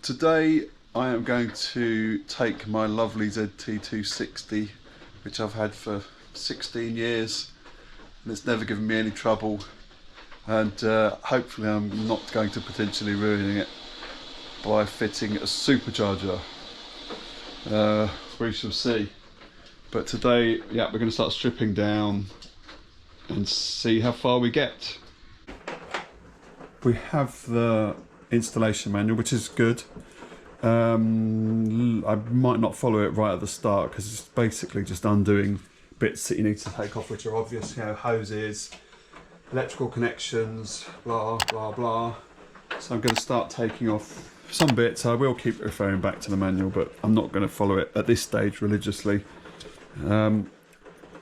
Today I am going to take my lovely ZT260, which I've had for 16 years and it's never given me any trouble, and hopefully I'm not going to potentially ruin it by fitting a supercharger. We shall see. But today, yeah, we're going to start stripping down and see how far we get. We have the installation manual, which is good. I might not follow it right at the start because it's basically just undoing bits that you need to take off, which are obvious, you know, hoses, electrical connections, blah blah blah. So I'm going to start taking off some bits. I will keep referring back to the manual, but I'm not going to follow it at this stage religiously.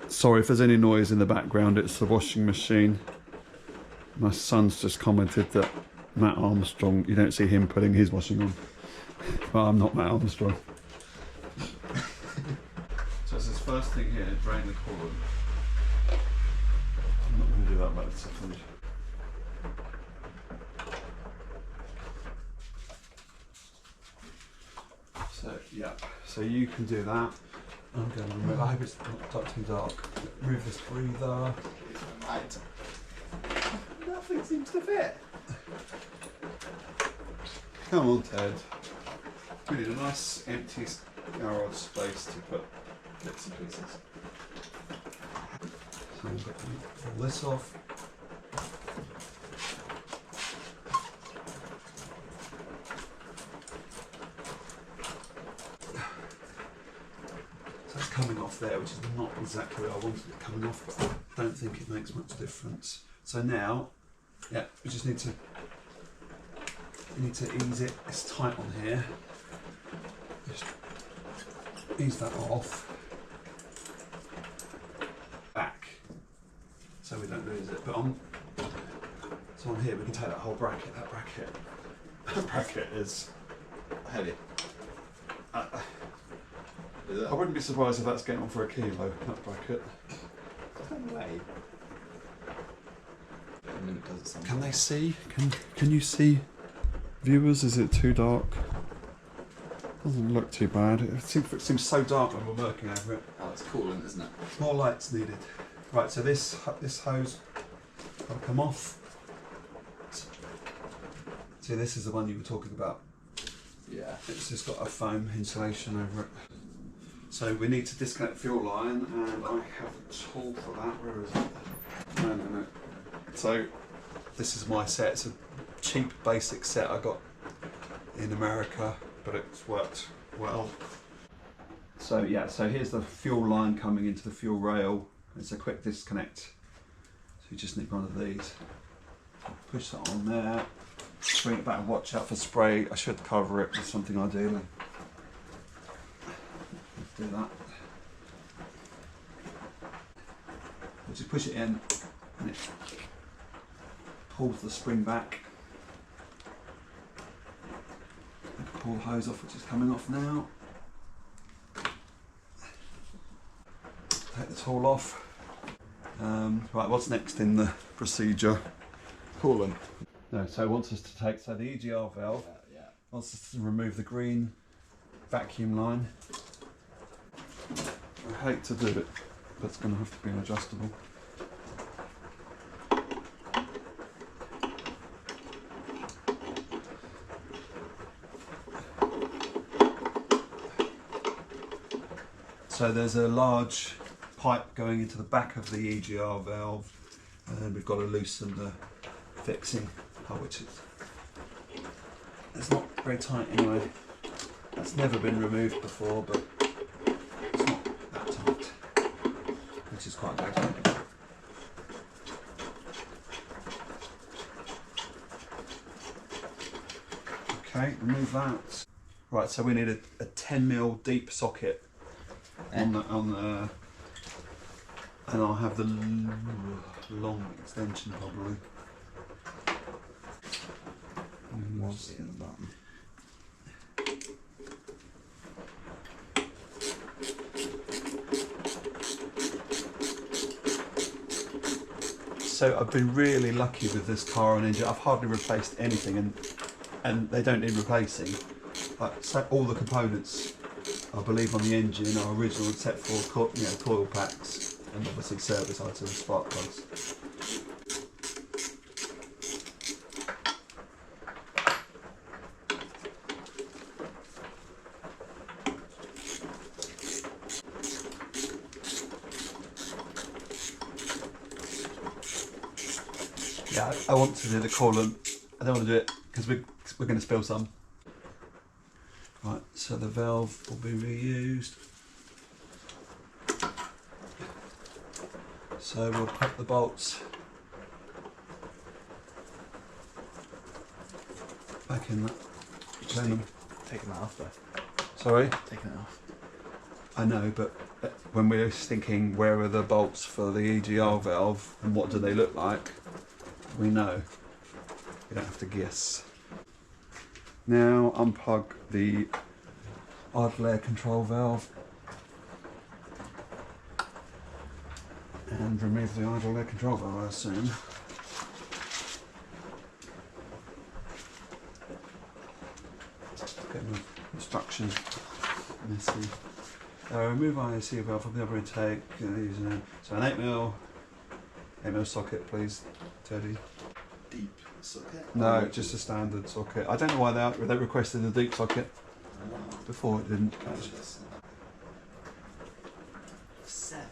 Sorry if there's any noise in the background, it's the washing machine. My son's just commented that Matt Armstrong, you don't see him putting his washing on. Well, I'm not Matt Armstrong. So it's this first thing here, drain the coolant. I'm not going to do that right this second. So, yeah, so you can do that. I'm going to remove, I hope it's not too dark. Remove this breather. Right. Nothing seems to fit. Come on, Ted. We need a nice empty garage space to put bits and pieces. So I'm going to pull this off. So it's coming off there, which is not exactly where I wanted it coming off, but I don't think it makes much difference. So now, yeah, we just need to ease it. It's tight on here. Just ease that off. Back, so we don't lose it. But so on here we can take that whole bracket. That bracket is heavy. I wouldn't be surprised if that's getting on for a kilo. That bracket. No way. Can they see? Can you see, viewers? Is it too dark? Doesn't look too bad. It seems so dark when we're working over it. Oh, it's coolant, isn't it? More lights needed. Right, so this hose got to come off. See, this is the one you were talking about. Yeah. It's just got a foam insulation over it. So we need to disconnect the fuel line, and I have a tool for that. Where is it? No. So this is my set. It's a cheap basic set I got in America, but it's worked well. So yeah, so here's the fuel line coming into the fuel rail. It's a quick disconnect. So you just need one of these. Push that on there. Bring it back and watch out for spray. I should cover it with something ideally. Do that. We'll just push it in and it pulls the spring back. I can pull the hose off, which is coming off now. Take the tool off. Right, what's next in the procedure? Coolant. No, so it wants us to take, so the EGR valve wants us to remove the green vacuum line. I hate to do it, but it's going to have to be an adjustable. So there's a large pipe going into the back of the EGR valve, and we've got to loosen the fixing, which is it's not very tight anyway. That's never been removed before, but it's not that tight, which is quite good. Okay, remove that. Right, so we need a 10mm deep socket on the and I'll have the long extension probably. Was in the bottom. So I've been really lucky with this car and engine. I've hardly replaced anything, and they don't need replacing. So all the components, I believe, on the engine are original except for coil packs and obviously service items, spark plugs. Yeah, I want to do the coolant. I don't want to do it because we're going to spill some. Right, so the valve will be reused. So we'll put the bolts back in that. Taking that off though. Sorry? Taking it off. I know, but when we're thinking where are the bolts for the EGR valve and what do they look like, we know. You don't have to guess. Now unplug the idle air control valve and remove the idle air control valve, I assume. Getting the instructions messy. Remove IAC valve from the upper intake. So an 8mm socket, please, Teddy. Deep socket? No, just a standard socket. I don't know why they requested a deep socket. Before it didn't. Actually. 7.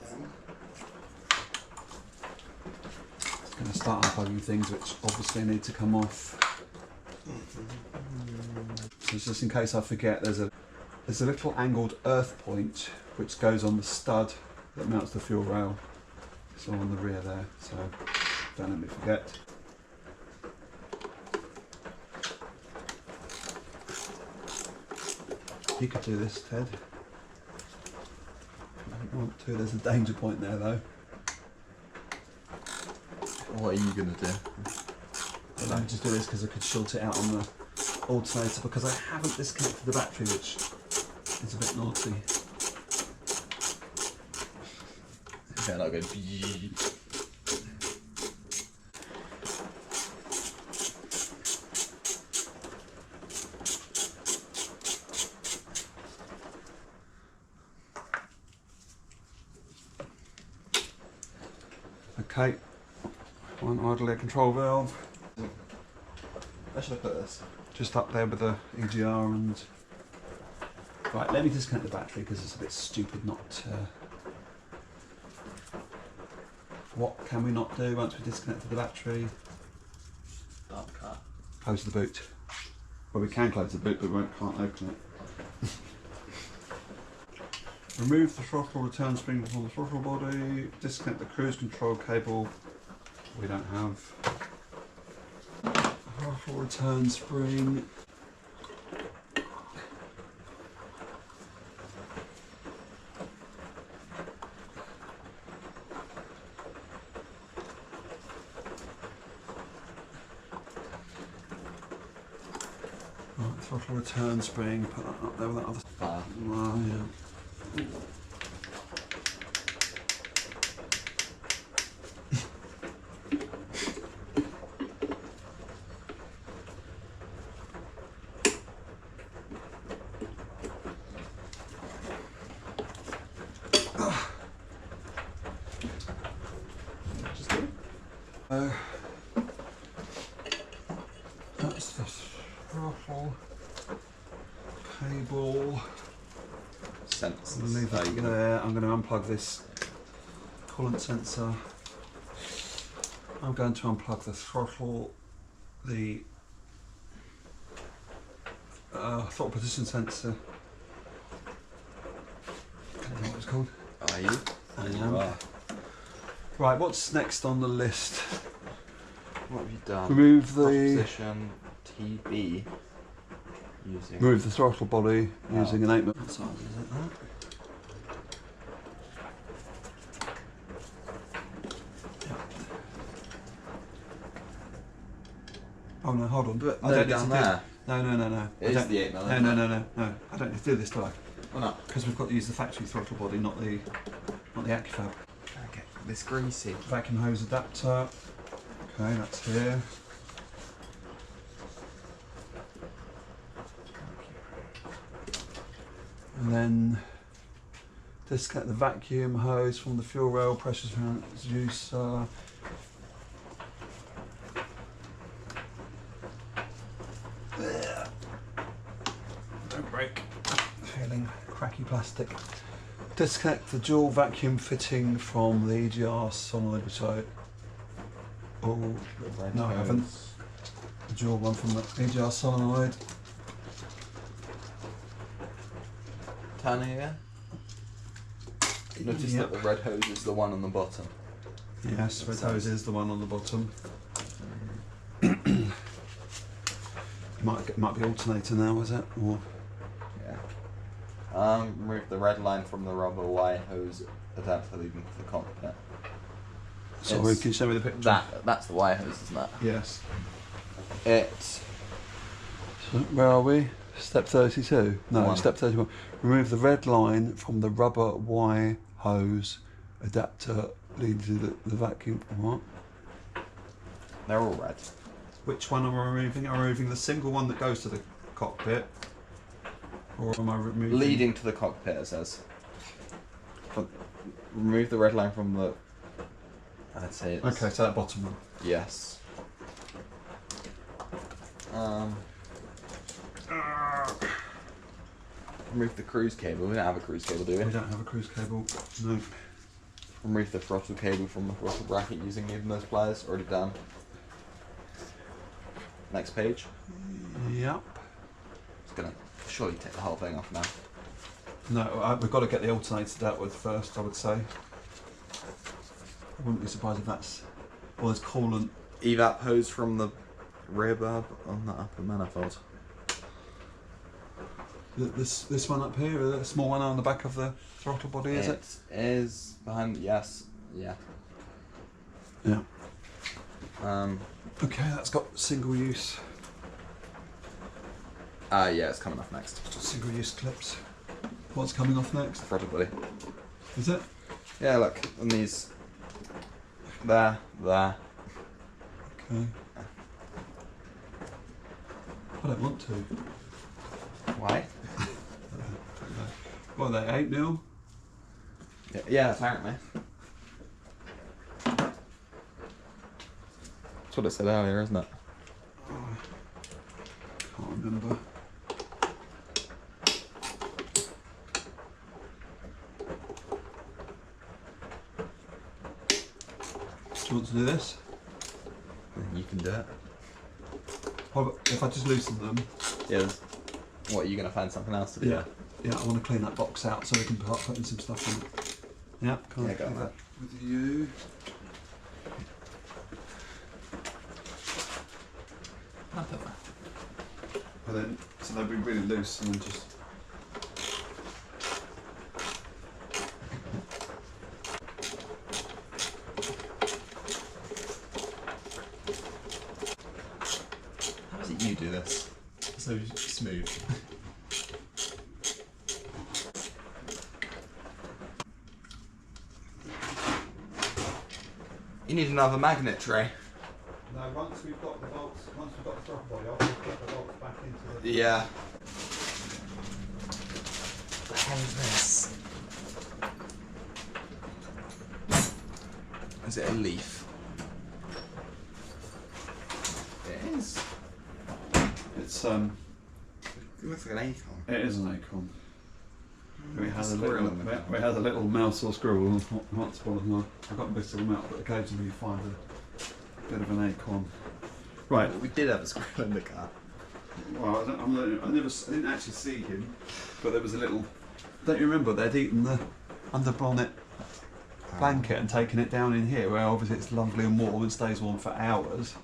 It's going to start unplugging things which obviously need to come off. So just in case I forget, there's a little angled earth point which goes on the stud that mounts the fuel rail. It's all on the rear there, so don't let me forget. You could do this, Ted. I don't want to. There's a danger point there, though. What are you going to do? I'll just do this because I could short it out on the alternator because I haven't disconnected the battery, which is a bit naughty. Yeah, not good. Okay, one idle air control valve. Where should I put this? Just up there with the EGR and... Right, let me disconnect the battery because it's a bit stupid not to... What can we not do once we disconnected the battery? Dark car. Close the boot. Well, we can close the boot, but we can't open it. Remove the throttle return spring from the throttle body. Disconnect the cruise control cable. We don't have. Throttle return spring. Right, throttle return spring. Put that up there with that other. Oh, yeah. Just do it. That's the throttle cable. Sensors. Leave that there. I'm going to unplug this coolant sensor. I'm going to unplug the throttle, the throttle position sensor. I don't know what it's called. Are you? I You am. are. Right, what's next on the list? What have you done? Remove Top the position TB using. remove the throttle body Oh. using an 8mm. What size is it? That? Oh no, hold on. But I no, don't need down to there. No. It is the 8mm. No. I don't need to do this, do I? Why not? Because we've got to use the factory throttle body, not the AccuFab. Okay, this greasy. Vacuum hose adapter. Okay, that's here. And then disconnect the vacuum hose from the fuel rail pressure transducer. Don't break. Feeling cracky plastic. Disconnect the dual vacuum fitting from the EGR solenoid, which I... Oh, no I haven't. The dual one from the EGR solenoid. Turn here. Notice that the red hose is the one on the bottom. Yes, red hose is the one on the bottom. might be alternator now, is it? Or yeah. Remove the red line from the rubber Y hose adapter leading to the cockpit. Sorry, can you show me the picture? That's the Y hose, isn't it? Yes. It's. So where are we? Step 32? No, One. step 31. Remove the red line from the rubber Y hose adapter leading to the vacuum. What? They're all red. Which one am I removing? Am I removing the single one that goes to the cockpit? Or am I removing... Leading to the cockpit, it says. But remove the red line from the... I'd say it's... Okay, so that bottom one. Yes. Remove the cruise cable. We don't have a cruise cable, do we? We don't have a cruise cable. No. Remove the throttle cable from the throttle bracket using even those pliers. Already done. Next page. Yep. It's gonna surely take the whole thing off now. No, we've got to get the alternator dealt with first, I would say. I wouldn't be surprised if that's... Well, there's coolant. Evap hose from the rear bulb on the upper manifold. This one up here, the small one on the back of the throttle body, is it? It is behind, yes. Yeah. Yeah. Okay, that's got single use. Yeah, it's coming off next. Single use clips. What's coming off next? Throttle body. Is it? Yeah, look, on these. There. Okay. I don't want to. Why? What are they, 8mm? Yeah, apparently. That's what it said earlier, isn't it? Can't remember. Do you want to do this? You can do it. If I just loosen them. Yeah. What, are you going to find something else to do? Yeah, I want to clean that box out so we can start putting some stuff in it. Yeah, can I go on do that with you? And then, so they'll be really loose and then just... How is it you do this? So smooth. You need another magnet tray. No, once we've got the throttle body off, we'll put the bolts back into the... Yeah. What the hell is this? Is it a leaf? It is. It's It looks like an acorn. It is an acorn. We had Squirrel a little mouse or squirrel once upon a time. I got most of them out, but occasionally you find a bit of an acorn. Right. We did have a squirrel in the car. Well, I didn't actually see him, but there was a little. Don't you remember they'd eaten the under bonnet blanket and taken it down in here, where obviously it's lovely and warm and stays warm for hours.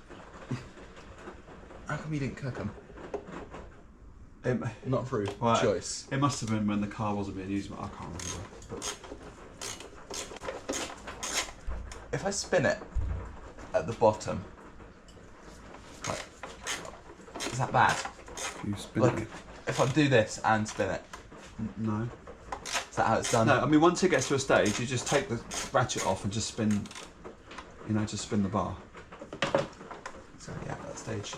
How come you didn't cook them? Not through choice. It must have been when the car wasn't being used, but I can't remember. But If I spin it at the bottom, like, is that bad? you spin Like, it. if I do this and spin it, No. is that how it's done? No, I mean once it gets to a stage, you just take the ratchet off and just spin. Just spin the bar. So yeah, at that stage.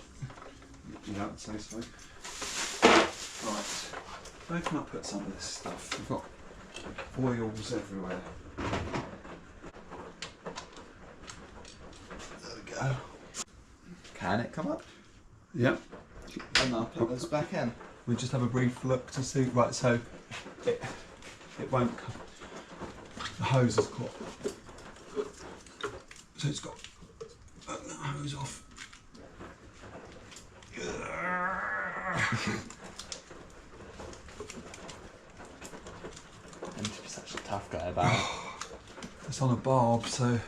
Yeah, I'd say so. Right. Where can I put some of this stuff? We've got oils everywhere. There we go. Can it come up? Yep. And I'll put those back in. We just have a brief look to see. Right, so it won't come. The hose is caught. So it's got the hose off. And to be such a tough guy about it. It's on a barb, so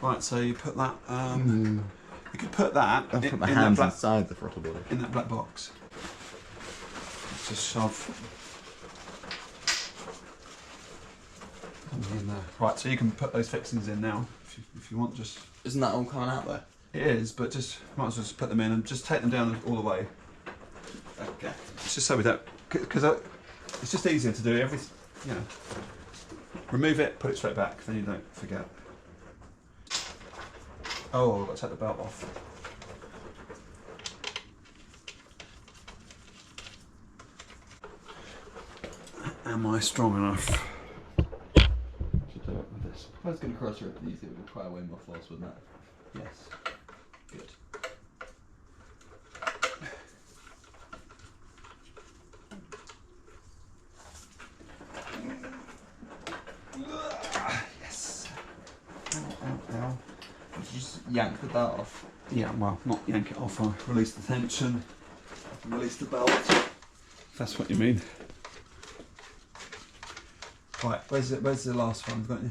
right. So you put that. You could put that I'll in put my that hands black, inside the throttle body. in that black box. Just shove. In there. Right, so you can put those fixings in now if you want. Just Isn't that all coming out though? it is, but just might as well just put them in and just take them down all the way. Okay. It's just so we don't, because it's just easier to do every, you know. Remove it, put it straight back, then you don't forget. Oh, I've got to take the belt off. Am I strong enough to do it with this? If I was going to cross rip these, it would require way more force, wouldn't it? Yes. Good. Yes. Ow. Did you just yank the belt off? Yeah, well, not yank it off, I release the tension, release the belt, if that's what you mean. Right, where's the last one, got you?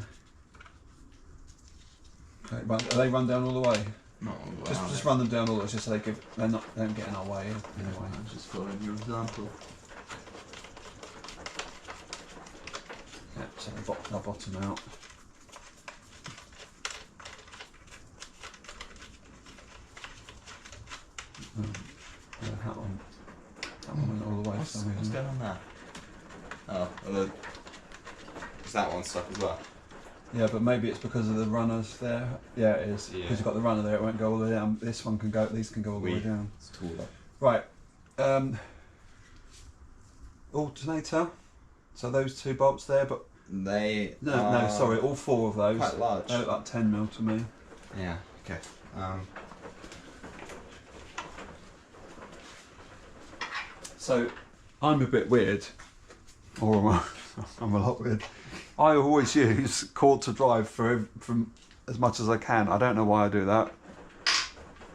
Okay, are they run down all the way? Not all the way. Just run them down all the way, just so they don't get in our way anyway. I'm just following your example. Yeah, so they'll bottom out. That one went all the way. What's going on there? Oh, well, is that one stuck as well? Yeah, but maybe it's because of the runners there. Yeah, it is. Yeah. Because you've got the runner there, it won't go all the way down. This one can go, these can go all the way down. It's taller. Right. Alternator. So those two bolts there, but They no, sorry, all four of those. quite large. They look like 10 mil to me. Yeah, okay. So I'm a bit weird, or I'm a lot weird. I always use cord to drive from as much as I can. I don't know why I do that.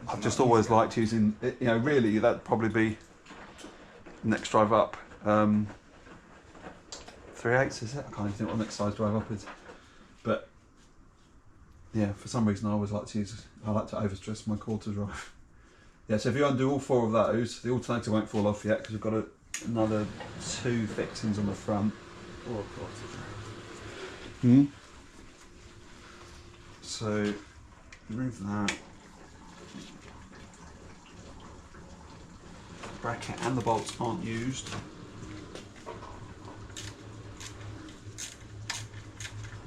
I've just always liked using, you know, really that'd probably be next drive up. 3/8 is it? I can't even think what the next size drive up is. But yeah, for some reason I always like to overstress my cord to drive. Yeah, so if you undo all four of those, the alternator won't fall off yet because we've got another two fixings on the front. Or of course. So remove that. The bracket and the bolts aren't used.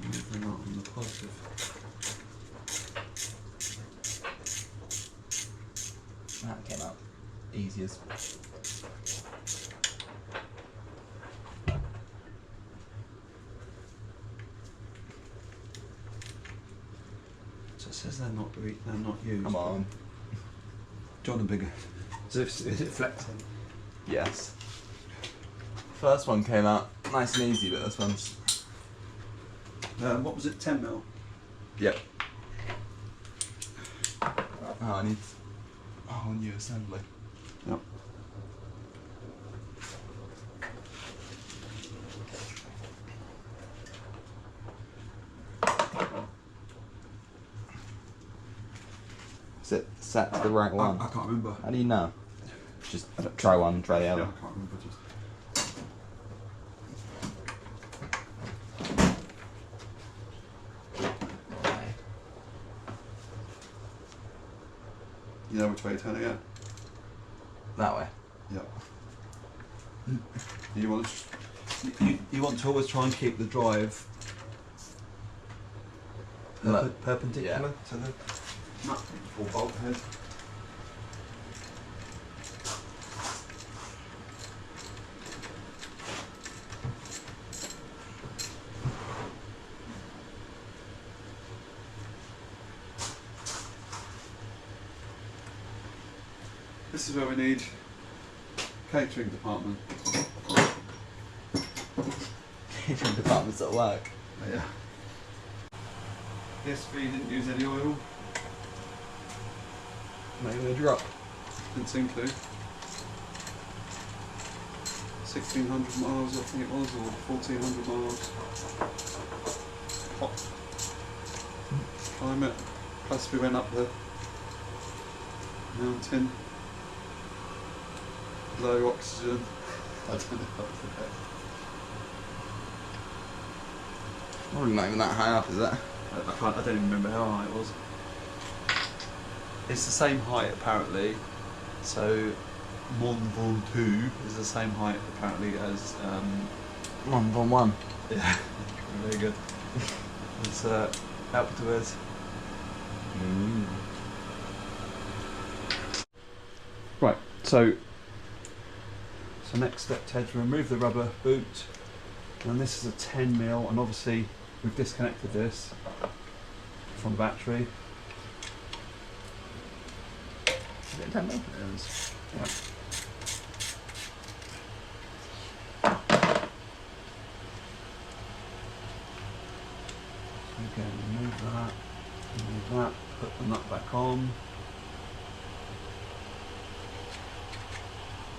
Move them out on the positive. That came out easy as. So it says they're not used. Come on. Do you want a bigger? Is it flexing? Yes. First one came out nice and easy, but this one's. What was it? 10 mil. Yep. Oh, I need a whole new assembly. Yep. Is it set to the right one? I can't remember. How do you know? Just try one, try the Yeah, other. I can't remember. Just. You know which way to turn it, yeah? That way. Yep. You want you want to always try and keep the drive perpendicular to the nut or bolt head. This is where we need catering department. Catering department's at work. Yeah. PSV didn't use any oil. Maybe a drop. Didn't seem to. 1,600 miles, I think it was, or 1,400 miles. Hot climate. Plus we went up the mountain. Low oxygen. I don't know if that's the case. Probably not even that high up, is it? I don't even remember how high it was. It's the same height apparently. So Mont Ventoux is the same height apparently as 1.1. yeah, very good. It's Alpe d'Huez. Right, so next step, Ted, remove the rubber boot, and this is a 10mm, and obviously we've disconnected this from the battery. Is it 10mm? It is. Yeah. So again, remove that, put the nut back on.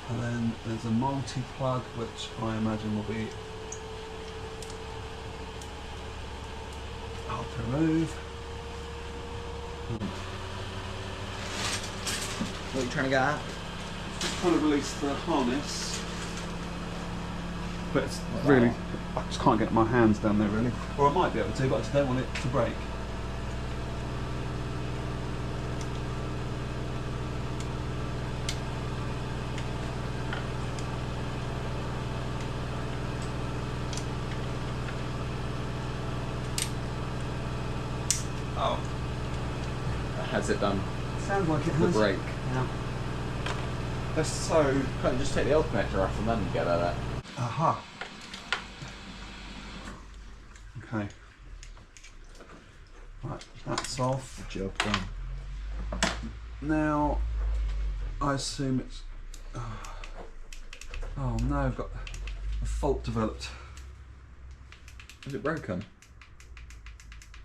And then there's a multi-plug, which I imagine will be hard to remove. What are you trying to get at? Just trying to release the harness, but it's really, I just can't get my hands down there really. Or I might be able to, but I just don't want it to break. Oh. Has it done? Sounds like it The has. brake. Yeah. That's so... Can't you just take the old connector off and then get at it? Aha. Okay. Right, that's off. Job done. Now, I assume it's... Oh no, I've got a fault developed. Is it broken?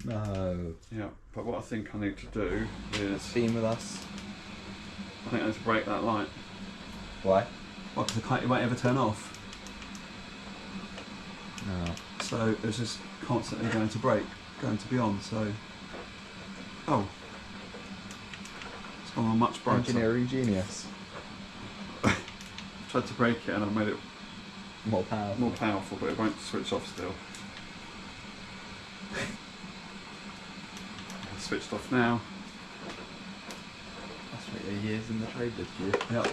No. Yeah, but what I think I need to do is... Beam with us. I think I need to break that light. Why? Well, because it won't ever turn off. No. So it's just constantly going to break, going to be on, so... Oh. It's gone on much brighter. Engineering genius. Tried to break it and I've made it More powerful. more powerful, but it won't switch off still. It's switched off now. That's what your years in the trade did for you. Yep.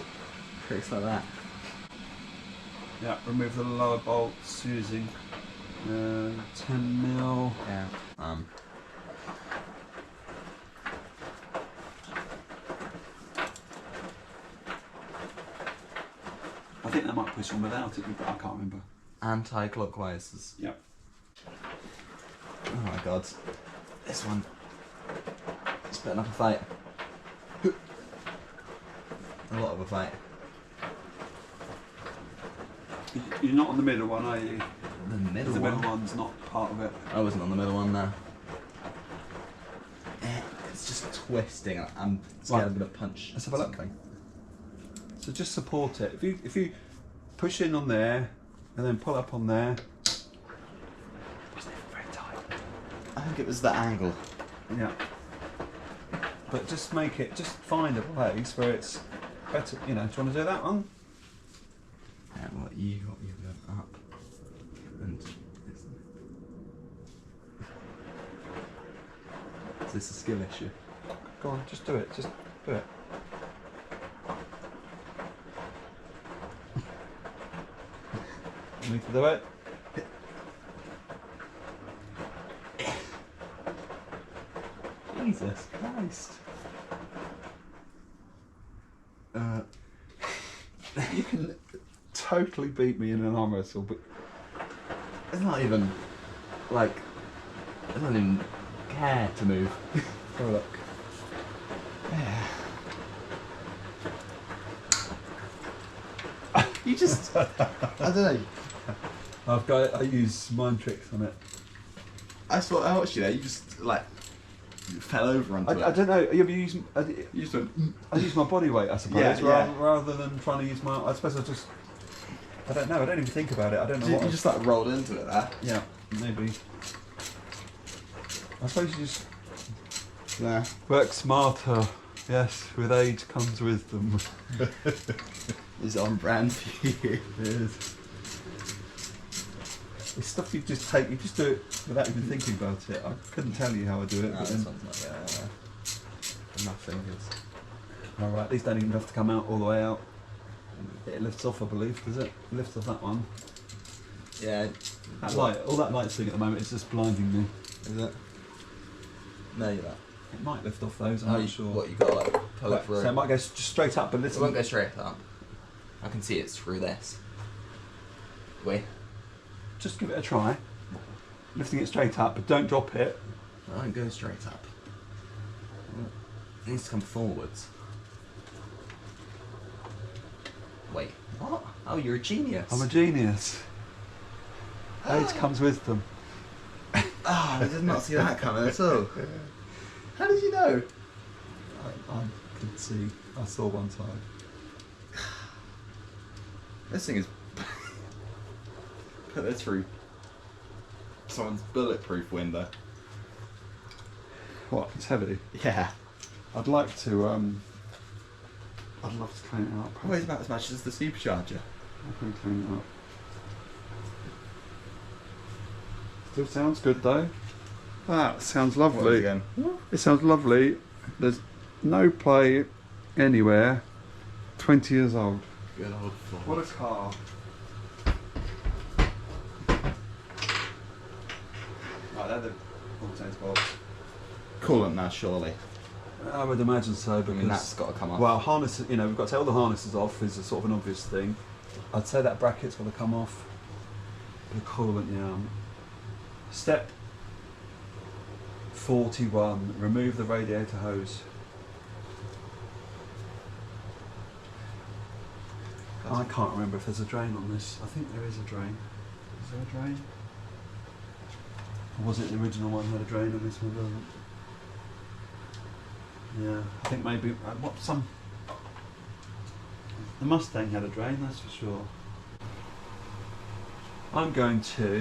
Tricks like that. Yeah, remove the lower bolts using 10mm. Yeah. I think they might push on without it, but I can't remember. Anti-clockwise is... Yep. Oh my god. This one. It's putting up a fight. A lot of a fight. You're not on the middle one, are you? The middle The one? middle one's not part of it. I wasn't on the middle one now. It's just twisting. I'm scared I'm going to punch. Let's have a look. something. So just support it. If you push in on there and then pull up on there. Wasn't it very tight? I think it was the angle. Yeah. But just make it, just find a place where it's better, you know. Do you want to do that one? Yeah, what you going up. And is this a skill issue? Go on, just do it, just do it. Need to do it? Jesus Christ. You can totally beat me in an arm wrestle, but It's not even like it doesn't even care to move. have a look. Yeah. You just, I don't know. I use mind tricks on it. I watched you there. You just like fell over onto it. I don't know. You ever use? You just went. I use my body weight, I suppose, Yeah, rather than trying to use my. I suppose I don't know. I don't even think about it. I don't know. You just like rolled into it there. Yeah, maybe. I suppose you just. Yeah. Work smarter. Yes, with age comes wisdom. It's on brand for you. It is. It's stuff you just do it without even thinking about it. I couldn't tell you how I do it. No, But this then, one's not there. My fingers. alright, these don't even have to come out all the way out. It lifts off, I believe, does it? It lifts off that one. Yeah. That light, all that light's doing at the moment is just blinding me. Is it? No, you're not. It might lift off those, I'm not sure. What, you got to like pull it through? So it might go just straight up, but It listen. won't go straight up. I can see it's through this. Wait. Just give it a try. Lifting it straight up, but don't drop it. I won't go straight up. It needs to come forwards. Wait, what? Oh, you're a genius. I'm a genius. Age comes wisdom. Oh, I did not see that coming at all. How did you know? I could see. I saw one side. This thing is put this through someone's bulletproof window. What? It's heavy. Yeah. I'd like to. I'd love to clean it up. It weighs about as much as the supercharger. I can clean it up. Still sounds good though. That sounds lovely. Again? It sounds lovely. There's no play anywhere. 20 years old. Good old Ford. What a car. Right, they're the all-sense bolts. Coolant now, surely. I would imagine so, because I mean, that's got to come off. well, harnesses. You know, we've got to take all the harnesses off. Is a sort of an obvious thing. I'd say that bracket's got to come off. The coolant, yeah. Step 41. Remove the radiator hose. I can't remember if there's a drain on this. I think there is a drain. Is there a drain? Or was it the original one had a drain and this one doesn't? Yeah, I think maybe the Mustang had a drain, that's for sure. What I'm going to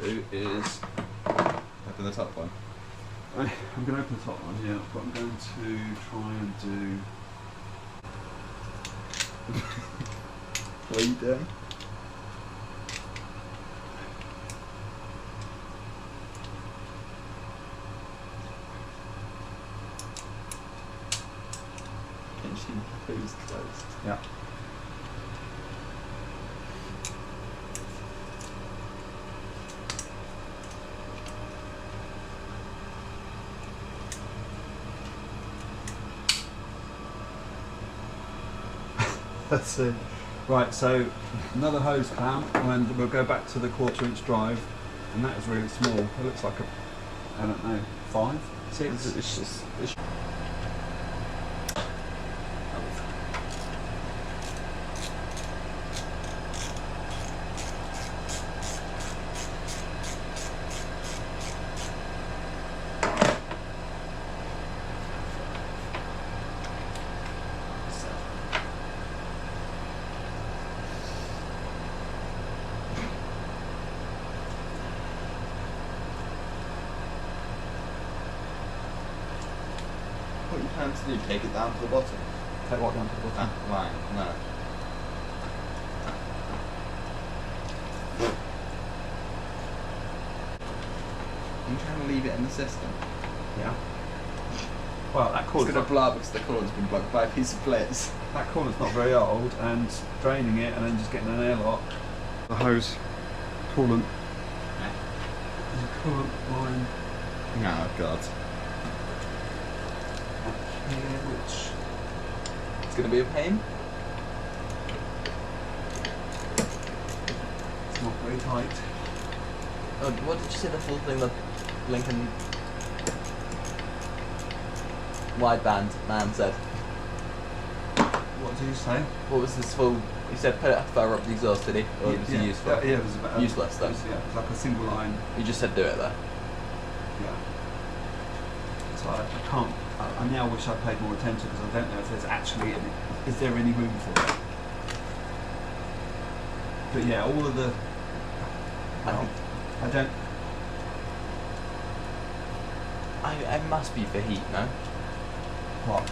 do is Open the top one. I'm going to open the top one, yeah, but I'm going to try and do. What are you doing? Pinching the hose closed. Yeah. That's it. Right, so another hose clamp, and we'll go back to the 1/4-inch drive, and that is really small. It looks like I don't know, 5, 6. It's just. What you plan to do? Take it down to the bottom? Take what down to the bottom? Ah, right, no. I'm trying to leave it in the system. Yeah. Well, that It's corner's going to not, blow up because the cord's been blocked by a piece of blitz. that corner's not very old, and draining it and then just getting an airlock. The hose coolant. There's a coolant line Oh, God. here, which It's going to be a pain. is not very tight. Oh, what did you say the full thing the Lincoln wideband man said? What did you say? What was this full He said put it further up the exhaust, did he? Or was he useful? Yeah, it was about, useless though. It was like a single line. He just said do it there. Yeah. So I can't. I now wish I paid more attention because I don't know if there's actually any. Is there any room for it? But yeah, all of the. Well, I don't. It must be for heat, no? What?